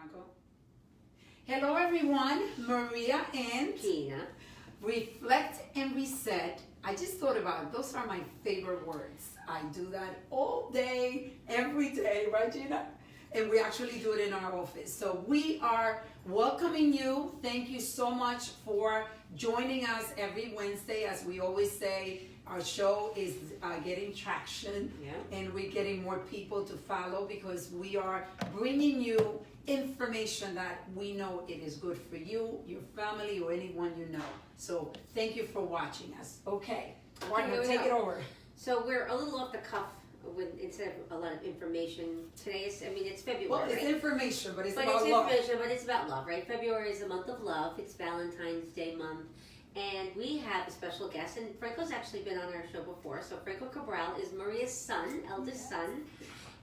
Franco. Hello everyone, Maria and Gina. Reflect and reset. I just thought about it. Those are my favorite words. I do that all day, every day, right Gina? And we actually do it in our office. So we are welcoming you. Thank you so much for joining us every Wednesday. As we always say, our show is getting traction, and we're getting more people to follow because we are bringing you information that we know it is good for you, your family, or anyone you know. So thank you for watching us. Okay, Martha, take it over. So we're a little off the cuff with instead of a lot of information. Today is, it's February. Well, it's information, but it's about love. Information, but it's about love, right? February is a month of love. It's Valentine's Day month. And we have a special guest, and Franco's actually been on our show before. So Franco Cabral is Maria's son, eldest son.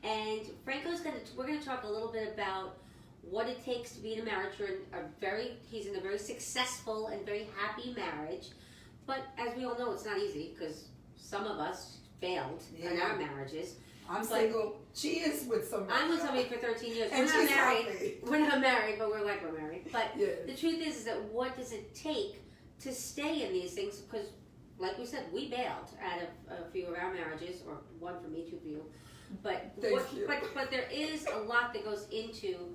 And we're gonna talk a little bit about what it takes to be in a marriage. He's in a very successful and very happy marriage. But as we all know, it's not easy because some of us failed in our marriages. I'm single. She is with somebody. I'm with somebody for 13 years. And we're not married. Happy. We're not married, but we're like we're married. But the truth is that what does it take to stay in these things? Because, like we said, we bailed out of a few of our marriages, or one for me, two for you. But but there is a lot that goes into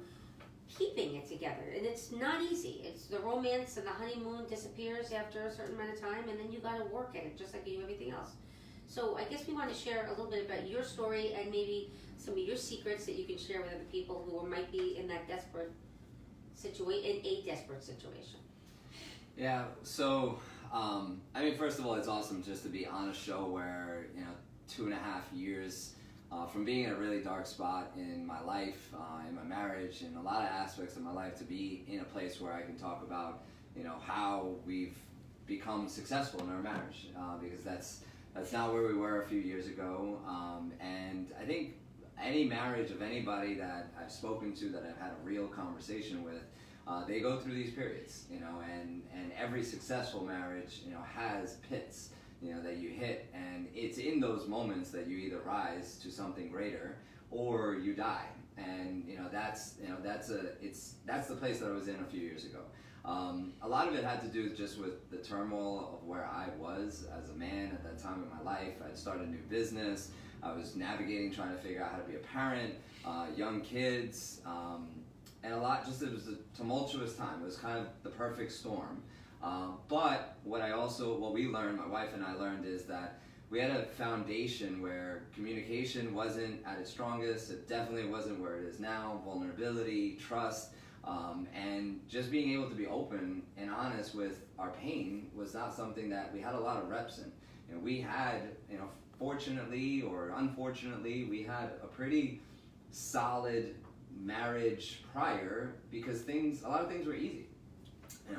keeping it together, and it's not easy. It's the romance and the honeymoon disappears after a certain amount of time, and then you got to work at it just like you do everything else. So I guess we want to share a little bit about your story and maybe some of your secrets that you can share with other people who might be in that desperate situation. Yeah, so, first of all, it's awesome just to be on a show where, 2.5 years from being in a really dark spot in my life, in my marriage, in a lot of aspects of my life, to be in a place where I can talk about, how we've become successful in our marriage, because that's not where we were a few years ago. And I think any marriage of anybody that I've spoken to, that I've had a real conversation with, they go through these periods, and every successful marriage, has pits, that you hit, and it's in those moments that you either rise to something greater or you die. And that's the place that I was in a few years ago. A lot of it had to do just with the turmoil of where I was as a man at that time in my life. I'd started a new business. I was navigating, trying to figure out how to be a parent, young kids, and it was a tumultuous time. It was kind of the perfect storm. But what we learned, my wife and I learned, is that we had a foundation where communication wasn't at its strongest. It definitely wasn't where it is now. Vulnerability, trust, and just being able to be open and honest with our pain was not something that we had a lot of reps in. We had, fortunately or unfortunately, we had a pretty solid marriage prior because a lot of things were easy.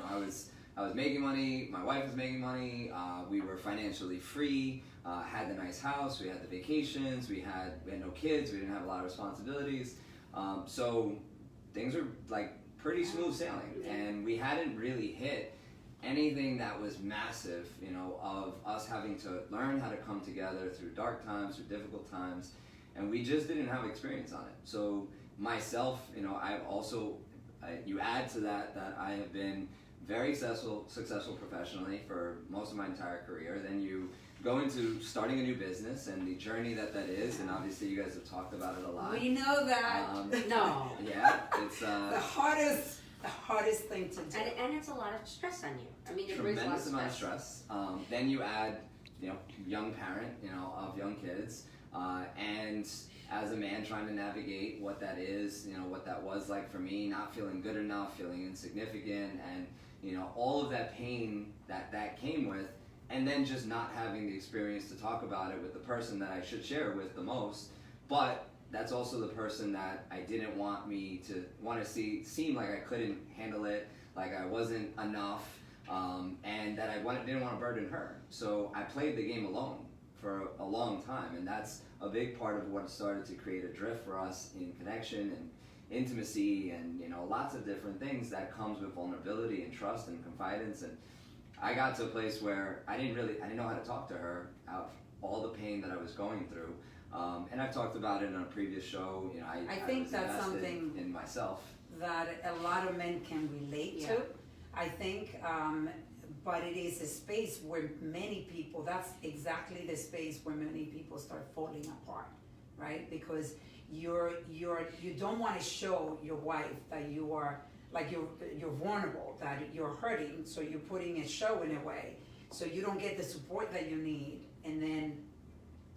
I was making money, my wife was making money, we were financially free, had the nice house, we had the vacations, we had no kids, we didn't have a lot of responsibilities, so things were like pretty smooth sailing, and we hadn't really hit anything that was massive, of us having to learn how to come together through dark times, through difficult times, and we just didn't have experience on it. So myself, I've also, you add to that I have been very successful professionally for most of my entire career. Then you go into starting a new business and the journey that is, and obviously you guys have talked about it a lot. We know that. No. Yeah, it's the hardest thing to do. And it's a lot of stress on you. It brings a lot of tremendous amount of stress. Then you add, young parent, of young kids, and as a man trying to navigate what that is, what that was like for me, not feeling good enough, feeling insignificant, and all of that pain that came with, and then just not having the experience to talk about it with the person that I should share with the most. But that's also the person that I didn't want to seem like I couldn't handle it, like I wasn't enough, and that I didn't want to burden her. So I played the game alone for a long time, and that's a big part of what started to create a drift for us in connection and intimacy, and lots of different things that comes with vulnerability and trust and confidence. And I got to a place where I didn't know how to talk to her out all the pain that I was going through, and I've talked about it on a previous show. I think was that's something in myself. that a lot of men can relate to, I think. But it is a space where many people, that's exactly the space where many people start falling apart, right? Because you don't want to show your wife that you are, like you're vulnerable, that you're hurting, so you're putting a show in a way, so you don't get the support that you need, and then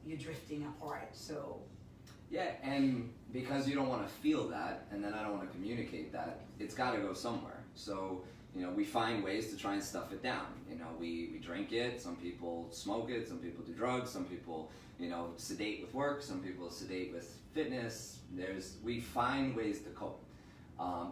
you're drifting apart. So yeah, and because you don't want to feel that, and then I don't want to communicate that, it's got to go somewhere. So we find ways to try and stuff it down. We drink it, some people smoke it, some people do drugs, some people, sedate with work, some people sedate with fitness. We find ways to cope.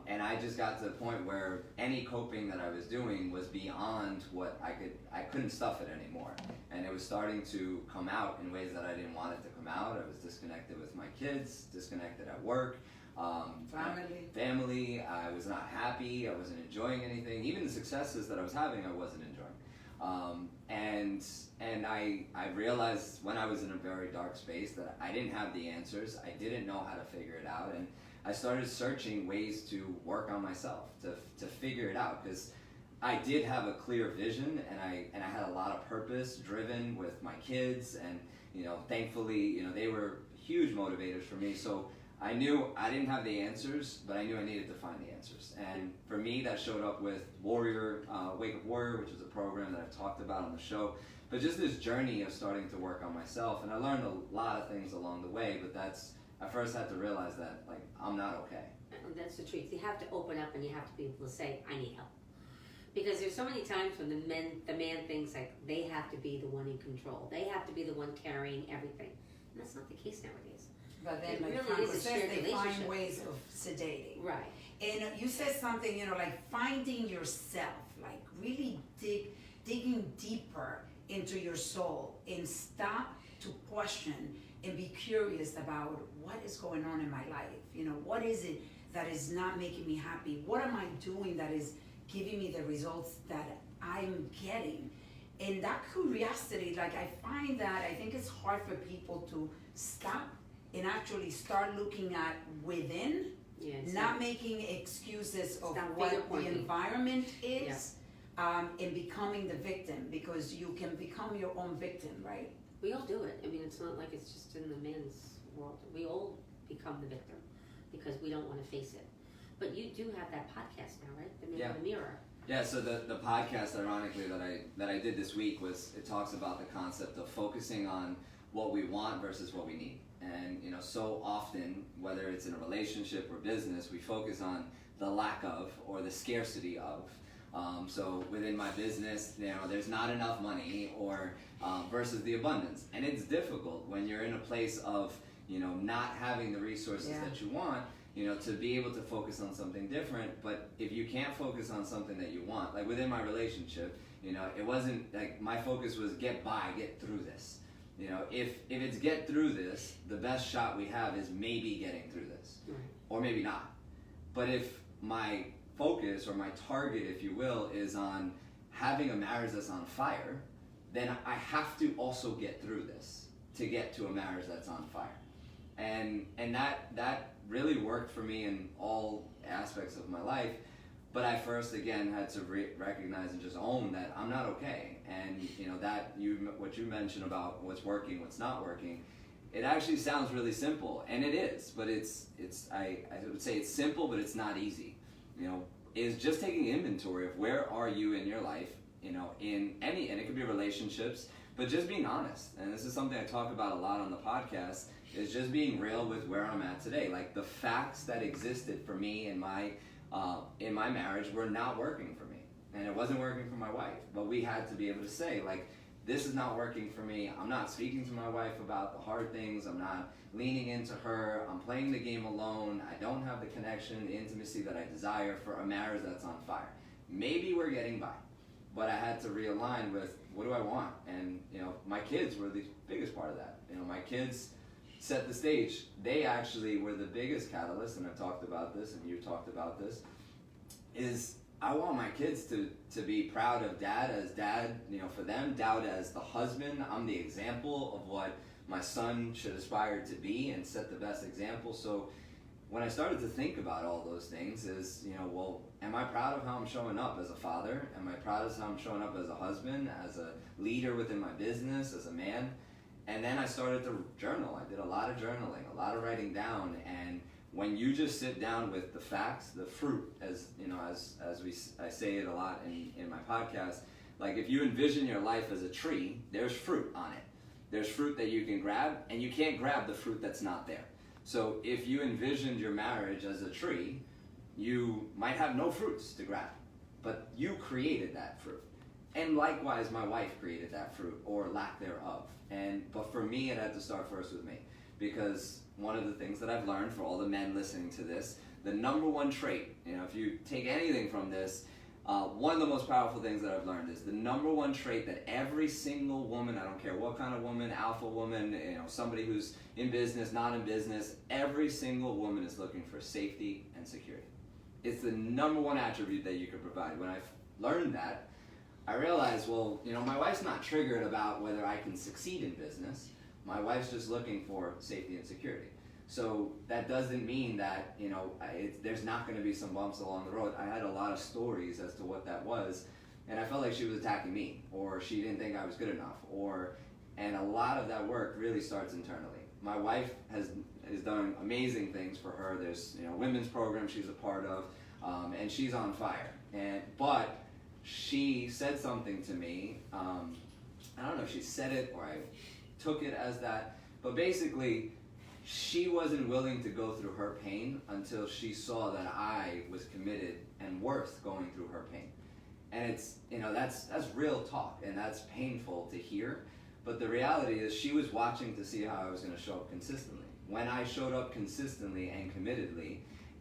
And I just got to the point where any coping that I was doing was beyond what I couldn't stuff it anymore. And it was starting to come out in ways that I didn't want it to come out. I was disconnected with my kids, disconnected at work. Family, I was not happy, I wasn't enjoying anything. Even the successes that I was having, I wasn't enjoying. And I realized when I was in a very dark space that I didn't have the answers, I didn't know how to figure it out, and I started searching ways to work on myself, to figure it out, because I did have a clear vision, and I had a lot of purpose driven with my kids, and thankfully, they were huge motivators for me. So I knew I didn't have the answers, but I knew I needed to find the answers. And for me, that showed up with Wake Up Warrior, which is a program that I've talked about on the show. But just this journey of starting to work on myself, and I learned a lot of things along the way, but I first had to realize that, I'm not okay. That's the truth. You have to open up, and you have to be able to say, I need help. Because there's so many times when the man thinks like they have to be the one in control. They have to be the one carrying everything. And that's not the case nowadays. But then, It like really Franco is a says, shared they find relationship. ways of sedating. Right. And you said something, like finding yourself, like really digging deeper into your soul, and stop to question and be curious about what is going on in my life. What is it that is not making me happy? What am I doing that is giving me the results that I'm getting? And that curiosity, I find that I think it's hard for people to stop and actually start looking at within, not making excuses of what the environment is, and becoming the victim, because you can become your own victim, right? We all do it. I mean, it's not like it's just in the men's world. We all become the victim because we don't want to face it. But you do have that podcast now, right? The Man in the Mirror. Yeah, so the podcast, ironically, that I did this week it talks about the concept of focusing on what we want versus what we need. And so often, whether it's in a relationship or business, we focus on the lack of or the scarcity of. So within my business, there's not enough money, or versus the abundance. And it's difficult when you're in a place of not having the resources that you want, to be able to focus on something different. But if you can't focus on something that you want, like within my relationship, it wasn't like my focus was get through this. If it's get through this, the best shot we have is maybe getting through this, or maybe not. But if my focus or my target, if you will, is on having a marriage that's on fire, then I have to also get through this to get to a marriage that's on fire. And that really worked for me in all aspects of my life. But I first, again, had to recognize and just own that I'm not okay. And what you mentioned about what's working, what's not working, it actually sounds really simple, and it is. But I would say it's simple, but it's not easy. Is just taking inventory of where are you in your life. In any, and it could be relationships, but just being honest. And this is something I talk about a lot on the podcast. Is just being real with where I'm at today. Like the facts that existed for me in my marriage were not working for me, and it wasn't working for my wife. But we had to be able to say, this is not working for me. I'm not speaking to my wife about the hard things. I'm not leaning into her. I'm playing the game alone. I don't have the connection, the intimacy that I desire for a marriage that's on fire. Maybe we're getting by, but I had to realign with what do I want. And my kids were the biggest part of that. My kids set the stage. They actually were the biggest catalyst, and I've talked about this, and you've talked about this, is I want my kids to be proud of dad as dad, for them, dad as the husband. I'm the example of what my son should aspire to be and set the best example. So when I started to think about all those things is, well, am I proud of how I'm showing up as a father? Am I proud of how I'm showing up as a husband, as a leader within my business, as a man? And then I started to journal. I did a lot of journaling, a lot of writing down. And when you just sit down with the facts, the fruit, as I say it a lot in my podcast, like if you envision your life as a tree, there's fruit on it. There's fruit that you can grab, and you can't grab the fruit that's not there. So if you envisioned your marriage as a tree, you might have no fruits to grab, but you created that fruit. And likewise, my wife created that fruit, or lack thereof. But for me, it had to start first with me, because one of the things that I've learned, for all the men listening to this, the number one trait, if you take anything from this, one of the most powerful things that I've learned is the number one trait that every single woman, I don't care what kind of woman, alpha woman, somebody who's in business, not in business, every single woman is looking for safety and security. It's the number one attribute that you can provide. When I learned that, I realized, well, my wife's not triggered about whether I can succeed in business. My wife's just looking for safety and security. So that doesn't mean that, there's not going to be some bumps along the road. I had a lot of stories as to what that was, and I felt like she was attacking me, or she didn't think I was good enough, and a lot of that work really starts internally. My wife has done amazing things for her. There's, women's program she's a part of, and she's on fire. But she said something to me, I don't know if she said it or I took it as that, but basically, she wasn't willing to go through her pain until she saw that I was committed and worth going through her pain. And it's, that's real talk, and that's painful to hear. But the reality is she was watching to see how I was going to show up consistently. When I showed up consistently and committedly,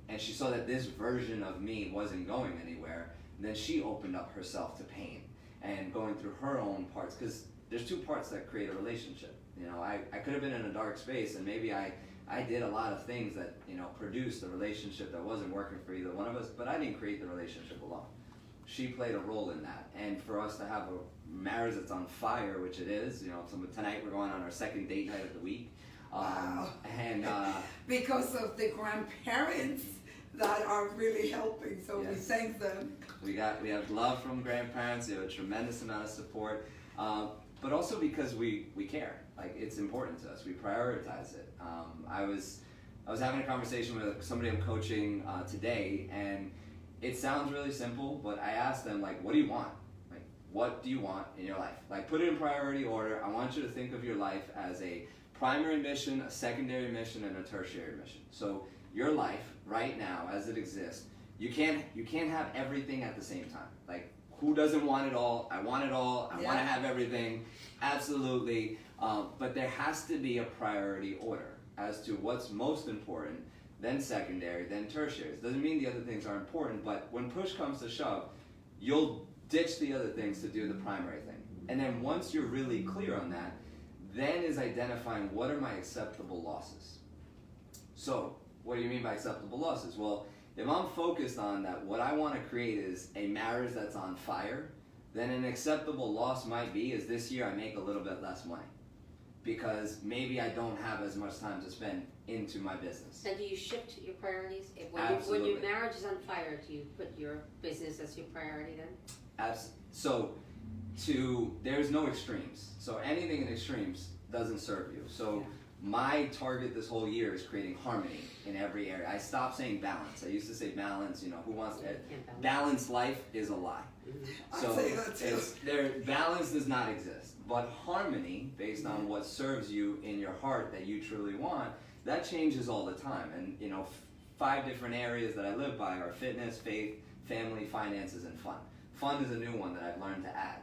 and she saw that this version of me wasn't going anywhere, then she opened up herself to pain and going through her own parts. Because there's two parts that create a relationship. I could have been in a dark space, and maybe I did a lot of things that, produced a relationship that wasn't working for either one of us, but I didn't create the relationship alone. She played a role in that. And for us to have a marriage that's on fire, which it is, tonight we're going on our second date night of the week. Wow. And because of the grandparents that are really helping, so yes. We thank them. We have love from grandparents. We have a tremendous amount of support. But also because we care. Like, it's important to us. We prioritize it. I was having a conversation with somebody I'm coaching today, and it sounds really simple, but I asked them, like, what do you want? Like, what do you want in your life? Like, put it in priority order. I want you to think of your life as a primary mission, a secondary mission, and a tertiary mission. So your life right now, as it exists, you can't have everything at the same time. Like, who doesn't want it all? I want it all. I want to have everything. Absolutely. But there has to be a priority order as to what's most important, then secondary, then tertiary. It doesn't mean the other things are important, but when push comes to shove, you'll ditch the other things to do the primary thing. And then once you're really clear on that, then is identifying what are my acceptable losses. So, what do you mean by acceptable losses? Well, if I'm focused on that, what I want to create is a marriage that's on fire, then an acceptable loss might be is this year I make a little bit less money because maybe I don't have as much time to spend into my business. And do you shift your priorities? Absolutely. When your marriage is on fire, do you put your business as your priority then? So there's no extremes. So anything in extremes doesn't serve you. So my target this whole year is creating harmony in every area. I stopped saying balance. I used to say balance, who wants to balance life is a lie. So balance does not exist. But harmony, based on what serves you in your heart that you truly want, that changes all the time. And 5 different areas that I live by are fitness, faith, family, finances, and fun. Fun is a new one that I've learned to add.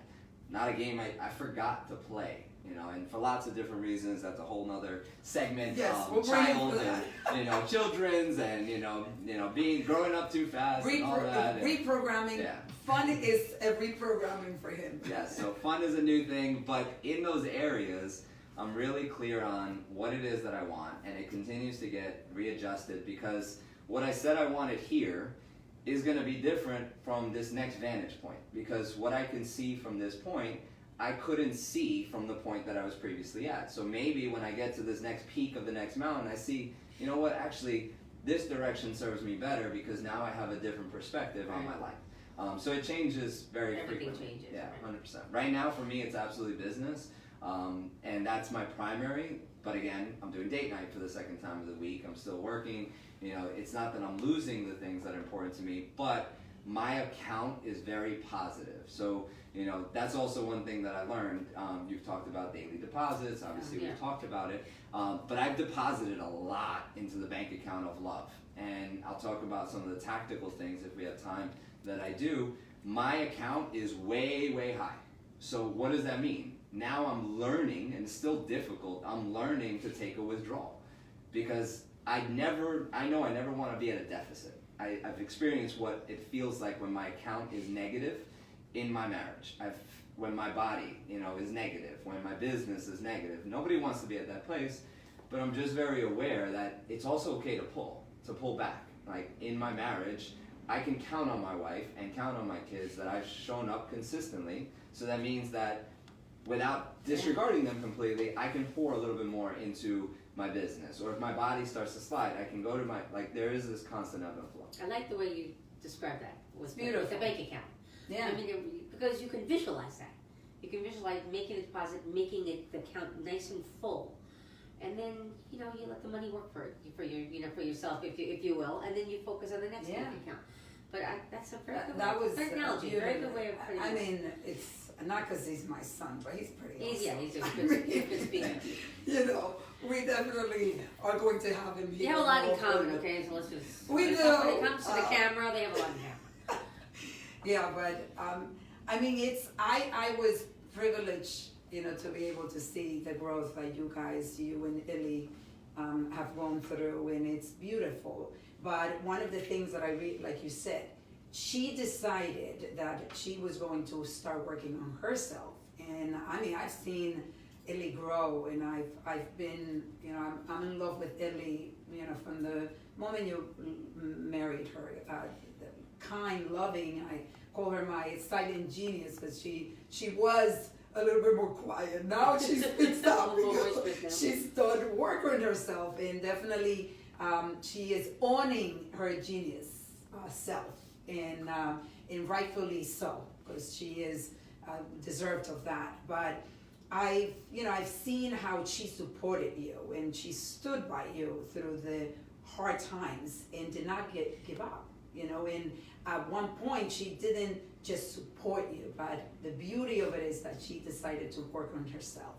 Not a game I forgot to play. And for lots of different reasons, that's a whole nother segment. Child and children's and growing up too fast and all that. Reprogramming. Yeah. Fun is a reprogramming for him. Yeah, so fun is a new thing, but in those areas, I'm really clear on what it is that I want, and it continues to get readjusted because what I said I wanted here is going to be different from this next vantage point because what I can see from this point I couldn't see from the point that I was previously at. So maybe when I get to this next peak of the next mountain, I see, actually, this direction serves me better because now I have a different perspective on my life. So it changes very Everything frequently. changes. Yeah, Right. 100%. Right now for me it's absolutely business, and that's my primary. But again, I'm doing date night for the second time of the week. I'm still working. You know, it's not that I'm losing the things that are important to me, but my account is very positive. So, you know, that's also one thing that I learned. You've talked about daily deposits. Obviously, we've talked about it. But I've deposited a lot into the bank account of love. And I'll talk about some of the tactical things if we have time that I do. My account is way, way high. So what does that mean? Now I'm learning, and it's still difficult, I'm learning to take a withdrawal. Because I know I never want to be at a deficit. I've experienced what it feels like when my account is negative in my marriage. When my body, you know, is negative, when my business is negative. Nobody wants to be at that place, but I'm just very aware that it's also okay to pull back. Like in my marriage, I can count on my wife and count on my kids that I've shown up consistently. So that means that without disregarding them completely, I can pour a little bit more into my business. Or if my body starts to slide, I can go to my, like, there is this constant ebb and flow. I like the way you describe that with the bank account. Yeah. I mean, because you can visualize that. You can visualize making a deposit, making it the account nice and full, and then you know you let the money work for your for yourself if you will, and then you focus on the next bank account. But that's a very good analogy. Very good way of putting it. I mean, it's not because he's my son, but he's pretty awesome. He's a good speaker. You know, we definitely are going to have him. They have a lot in common, okay? So let's just. We do. When it comes to the camera, they have a lot in common. Yeah, but I mean, I was privileged, you know, to be able to see the growth that you and Illy have gone through, and it's beautiful. But one of the things that I read, like you said, she decided that she was going to start working on herself. And I mean, I've seen Illy grow, and I've been, you know, I'm in love with Illy, you know, from the moment you married her. Kind, loving. I call her my silent genius because she was a little bit more quiet. Now she speaks up because she's started working on herself, and definitely she is owning her genius self, and rightfully so, because she is deserved of that. But I've seen how she supported you, and she stood by you through the hard times and did not give up. You know, and at one point she didn't just support you, but the beauty of it is that she decided to work on herself.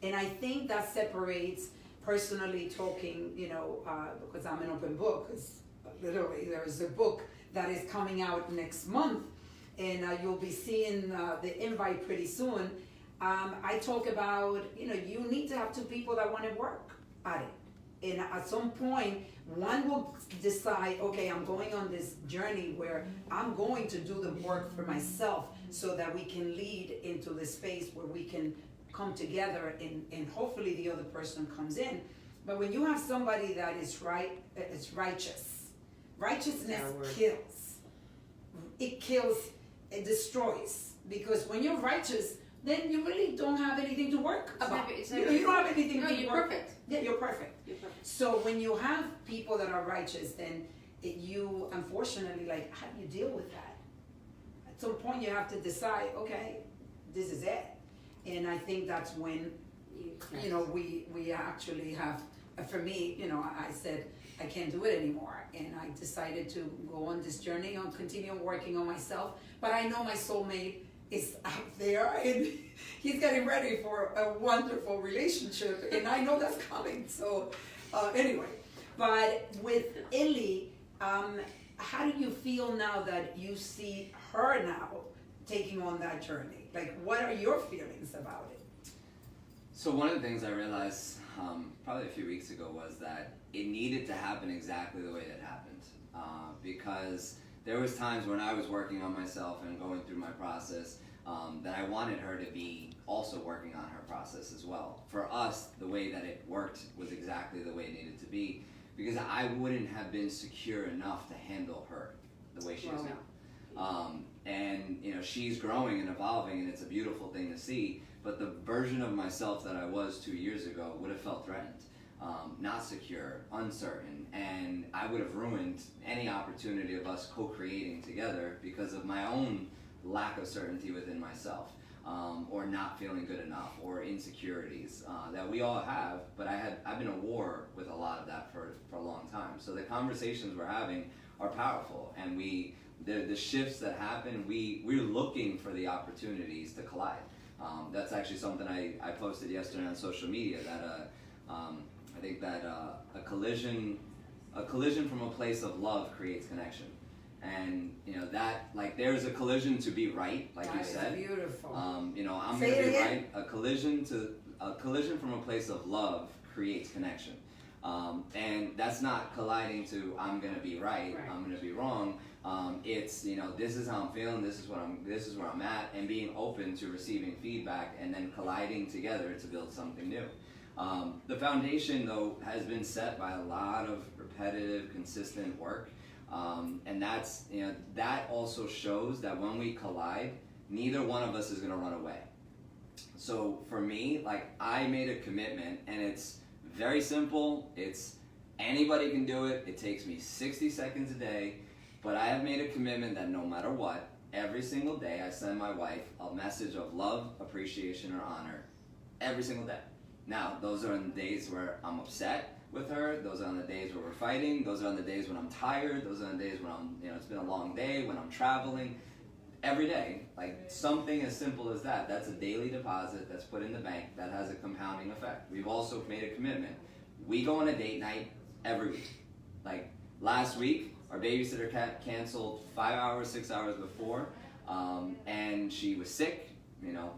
And I think that separates, personally talking, you know, because I'm an open book, because literally there is a book that is coming out next month, and you'll be seeing the invite pretty soon. I talk about, you know, you need to have two people that want to work at it. And at some point, one will decide, okay, I'm going on this journey where I'm going to do the work for myself so that we can lead into the space where we can come together and hopefully the other person comes in. But when you have somebody that is righteous, righteousness kills. It kills, it destroys. Because when you're righteous, then you really don't have anything to work about. You don't have anything to work. You're perfect. Yeah, you're perfect. So when you have people that are righteous, then you unfortunately, like, how do you deal with that? At some point you have to decide, okay, this is it. And I think that's when, you know, we actually have, for me, you know, I said, I can't do it anymore. And I decided to go on this journey and continue working on myself. But I know my soulmate is out there, and he's getting ready for a wonderful relationship, and I know that's coming. So anyway, but with Illy, how do you feel now that you see her now taking on that journey? Like, what are your feelings about it? So one of the things I realized probably a few weeks ago was that it needed to happen exactly the way it happened, because there was times when I was working on myself and going through my process that I wanted her to be also working on her process as well. For us, the way that it worked was exactly the way it needed to be, because I wouldn't have been secure enough to handle her the way she is now. And you know, she's growing and evolving, and it's a beautiful thing to see, but the version of myself that I was 2 years ago would have felt threatened. not secure, uncertain, and I would have ruined any opportunity of us co-creating together because of my own lack of certainty within myself, or not feeling good enough, or insecurities that we all have. But I've been at war with a lot of that for a long time. So the conversations we're having are powerful, and the shifts that happen, we're looking for the opportunities to collide. That's actually something I posted yesterday on social media, that I think that a collision from a place of love creates connection. And that, like, there's a collision to be right, like you said. Beautiful. I'm gonna be right. A collision from a place of love creates connection. And that's not colliding to I'm gonna be right. I'm gonna be wrong. It's this is how I'm feeling, this is where I'm at, and being open to receiving feedback and then colliding together to build something new. The foundation, though, has been set by a lot of repetitive, consistent work. And that's, that also shows that when we collide, neither one of us is going to run away. So for me, like, I made a commitment, and it's very simple. It's anybody can do it. It takes me 60 seconds a day, but I have made a commitment that no matter what, every single day I send my wife a message of love, appreciation, or honor every single day. Now, those are on the days where I'm upset with her. Those are on the days where we're fighting. Those are on the days when I'm tired. Those are on the days when it's been a long day, when I'm traveling. Every day, like something as simple as that. That's a daily deposit that's put in the bank that has a compounding effect. We've also made a commitment. We go on a date night every week. Like last week, our babysitter canceled 5 hours, 6 hours before, and she was sick.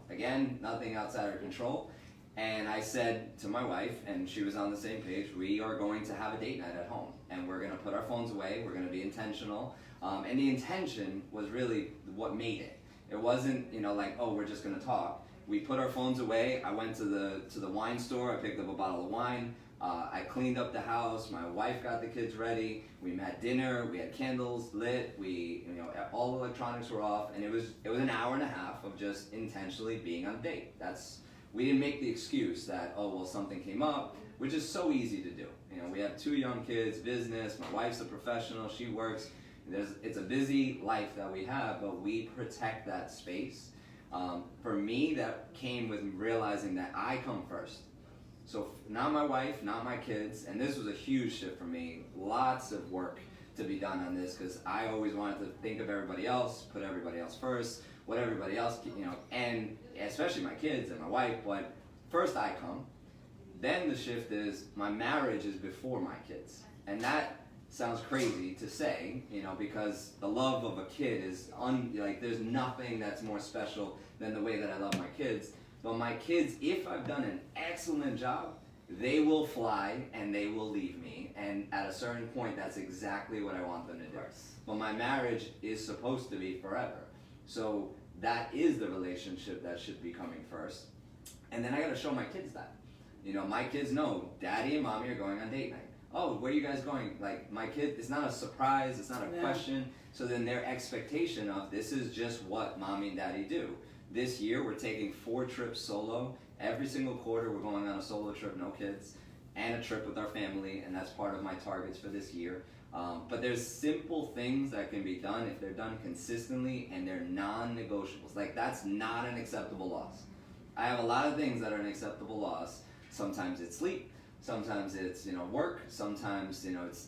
Again, nothing outside our control. And I said to my wife, and she was on the same page, we are going to have a date night at home. And we're going to put our phones away. We're going to be intentional. And the intention was really what made it. It wasn't, like, oh, we're just going to talk. We put our phones away. I went to the wine store. I picked up a bottle of wine. I cleaned up the house. My wife got the kids ready. We had dinner. We had candles lit. All the electronics were off. And it was an hour and a half of just intentionally being on a date. We didn't make the excuse that, oh, well, something came up, which is so easy to do. We have 2 young kids, business, my wife's a professional, she works. It's a busy life that we have, but we protect that space. For me, that came with realizing that I come first. So not my wife, not my kids, and this was a huge shift for me. Lots of work to be done on this, because I always wanted to think of everybody else, put everybody else first, what everybody else, and especially my kids and my wife, but first I come. Then the shift is my marriage is before my kids. And that sounds crazy to say, because the love of a kid is, there's nothing that's more special than the way that I love my kids. But my kids, if I've done an excellent job, they will fly and they will leave me. And at a certain point, that's exactly what I want them to do. But my marriage is supposed to be forever. So that is the relationship that should be coming first. And then I gotta show my kids that. My kids know daddy and mommy are going on date night. Oh, where are you guys going? Like, my kid, it's not a surprise, it's not a question. So then their expectation of this is just what mommy and daddy do. This year we're taking 4 trips solo. Every single quarter we're going on a solo trip, no kids, and a trip with our family, and that's part of my targets for this year. But there's simple things that can be done if they're done consistently and they're non-negotiables. Like, that's not an acceptable loss. I have a lot of things that are an acceptable loss. Sometimes it's sleep, sometimes it's work, sometimes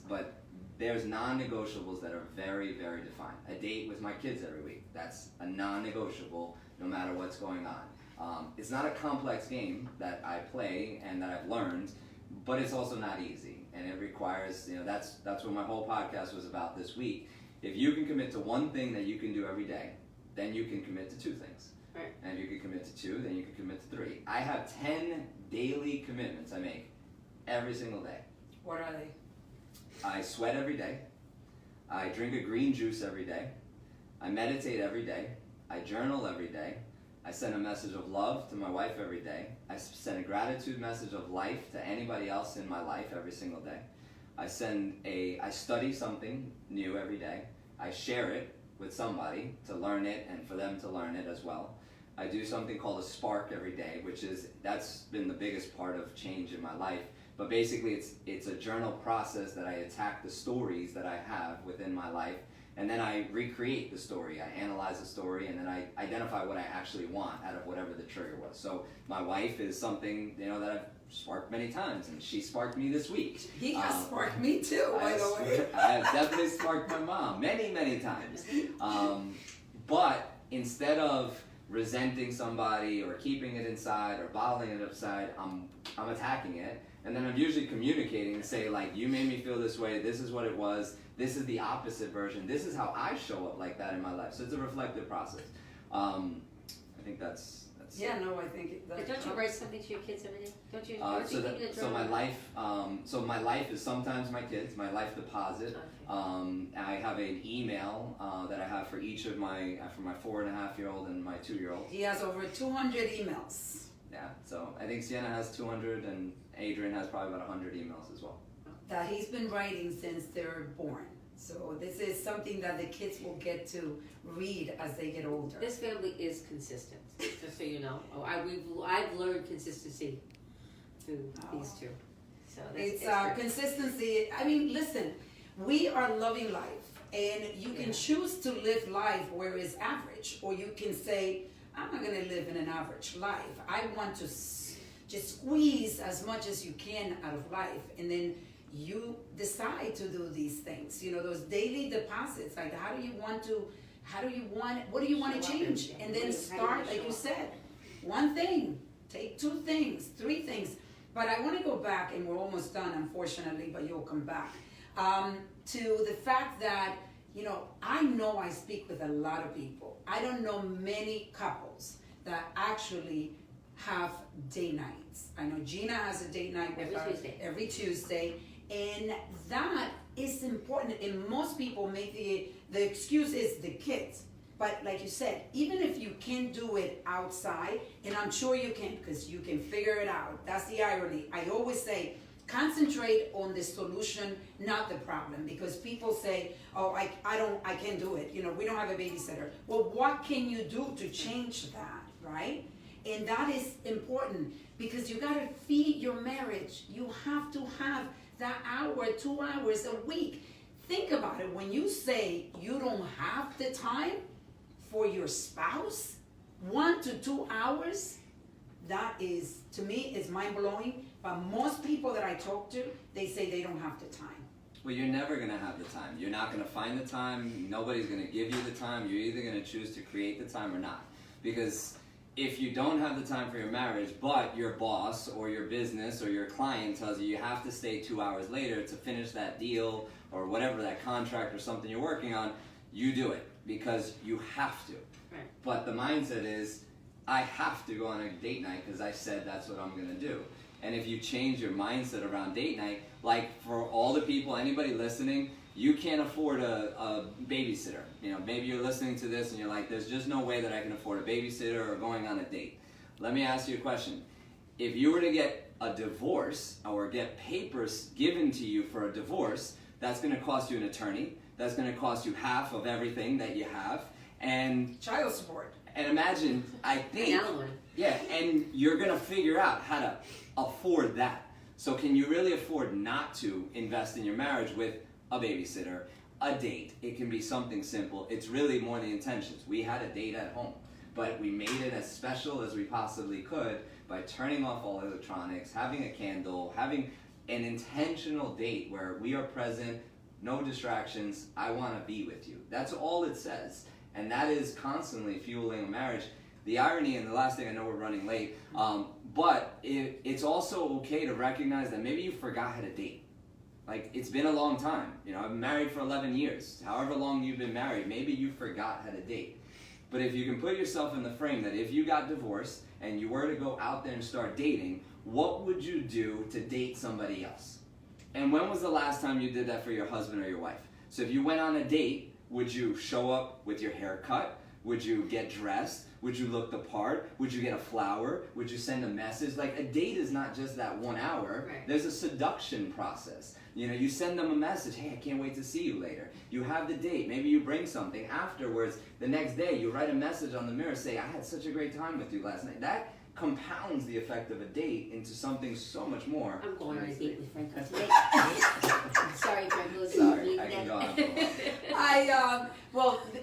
but there's non-negotiables that are very, very defined. A date with my kids every week, that's a non-negotiable no matter what's going on. It's not a complex game that I play and that I've learned, but it's also not easy. And it requires, that's what my whole podcast was about this week. If you can commit to one thing that you can do every day, then you can commit to 2 things. Right. And if you can commit to 2, then you can commit to 3. I have 10 daily commitments I make every single day. What are they? I sweat every day. I drink a green juice every day. I meditate every day. I journal every day. I send a message of love to my wife every day. I send a gratitude message of life to anybody else in my life every single day. I study something new every day. I share it with somebody to learn it and for them to learn it as well. I do something called a spark every day, that's been the biggest part of change in my life. But basically, it's a journal process that I attack the stories that I have within my life, and then I recreate the story. I analyze the story, and then I identify what I actually want out of whatever the trigger was. So my wife is something, you know, that I've sparked many times, and she sparked me this week. He has sparked me too, by the way. I have definitely sparked my mom many times. But instead of resenting somebody or keeping it inside or bottling it upside, I'm attacking it, and then I'm usually communicating and say, like, you made me feel this way, this is what it was, this is the opposite version, this is how I show up like that in my life. So it's a reflective process. I think that's yeah, no, I think But don't you write something to your kids every day? Don't you? So my life is sometimes my kids, my life deposit. Okay. I have an email that I have for each of my 4.5-year-old and my 2-year-old. He has over 200 emails. Yeah, so I think Sienna has 200 and Adrian has probably about 100 emails as well. That he's been writing since they're born. So this is something that the kids will get to read as they get older. This family is consistent, just so you know. I've learned consistency through these two. So it's consistency. I mean, listen, we are loving life, and you can choose to live life where it's average, or you can say, I'm not going to live in an average life. I want to just squeeze as much as you can out of life, and then you decide to do these things. You know, those daily deposits. Like, what do you want to change? And then start, like you said, one thing, take 2 things, 3 things. But I want to go back, and we're almost done, unfortunately, but you'll come back, to the fact that, you know I speak with a lot of people. I don't know many couples that actually have date nights. I know Gina has a date night with every Tuesday. And that is important. And most people make the excuse is the kids. But like you said, even if you can do it outside, and I'm sure you can, because you can figure it out. That's the irony. I always say, concentrate on the solution, not the problem. Because people say, oh, I can't do it. You know, we don't have a babysitter. Well, what can you do to change that, right? And that is important, because you got to feed your marriage. You have to have that hour, 2 hours a week. Think about it. When you say you don't have the time for your spouse, 1 to 2 hours, that is, to me, is mind-blowing. But most people that I talk to, they say they don't have the time. Well, you're never going to have the time. You're not going to find the time. Nobody's going to give you the time. You're either going to choose to create the time or not. Because if you don't have the time for your marriage, but your boss or your business or your client tells you have to stay 2 hours later to finish that deal or whatever, that contract or something you're working on, you do it because you have to. Right. But the mindset is, I have to go on a date night because I said that's what I'm going to do. And if you change your mindset around date night, like for all the people, anybody listening, you can't afford a babysitter. You know, maybe you're listening to this and you're like, there's just no way that I can afford a babysitter or going on a date. Let me ask you a question. If you were to get a divorce or get papers given to you for a divorce, that's going to cost you an attorney. That's going to cost you half of everything that you have. And child support. And imagine, I think, yeah, and you're going to figure out how to afford that. So can you really afford not to invest in your marriage with a babysitter, a date? It can be something simple. It's really more the intentions. We had a date at home, but we made it as special as we possibly could by turning off all electronics, having a candle, having an intentional date where we are present, no distractions, I want to be with you. That's all it says. And that is constantly fueling a marriage. The irony, and the last thing, I know we're running late, but it's also okay to recognize that maybe you forgot how to date. Like, it's been a long time. You know, I've been married for 11 years. However long you've been married, maybe you forgot how to date. But if you can put yourself in the frame that if you got divorced and you were to go out there and start dating, what would you do to date somebody else? And when was the last time you did that for your husband or your wife? So if you went on a date, would you show up with your hair cut? Would you get dressed? Would you look the part? Would you get a flower? Would you send a message? Like, a date is not just that 1 hour. Right. There's a seduction process. You know, you send them a message, hey, I can't wait to see you later. You have the date. Maybe you bring something. Afterwards, the next day, you write a message on the mirror, say, I had such a great time with you last night. That compounds the effect of a date into something so much more. I'm going on a date with Franco today. Sorry, Franco. Sorry, I can go on for a while.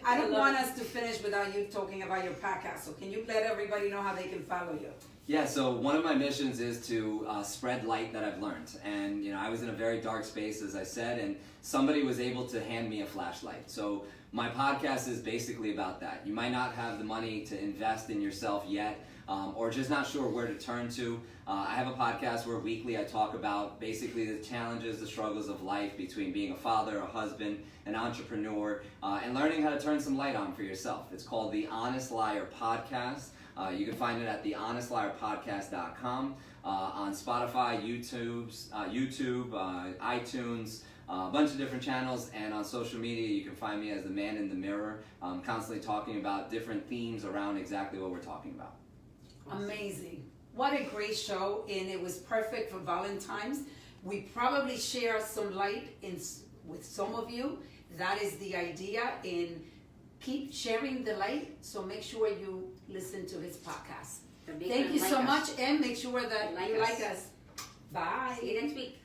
I don't want us to finish without you talking about your podcast. So can you let everybody know how they can follow you? Yeah, so one of my missions is to spread light that I've learned. And, I was in a very dark space, as I said, and somebody was able to hand me a flashlight. So my podcast is basically about that. You might not have the money to invest in yourself yet, or just not sure where to turn to. I have a podcast where weekly I talk about basically the challenges, the struggles of life between being a father, a husband, an entrepreneur, and learning how to turn some light on for yourself. It's called The Honest Liar Podcast. You can find it at thehonestliarpodcast.com, on Spotify, YouTube, iTunes, a bunch of different channels, and on social media you can find me as the man in the mirror, constantly talking about different themes around exactly what we're talking about. Amazing. What a great show, and it was perfect for Valentine's. We probably share some light with some of you. That is the idea, and keep sharing the light, so make sure you listen to his podcast. Thank you so much, and make sure that you like us. Bye. See you next week.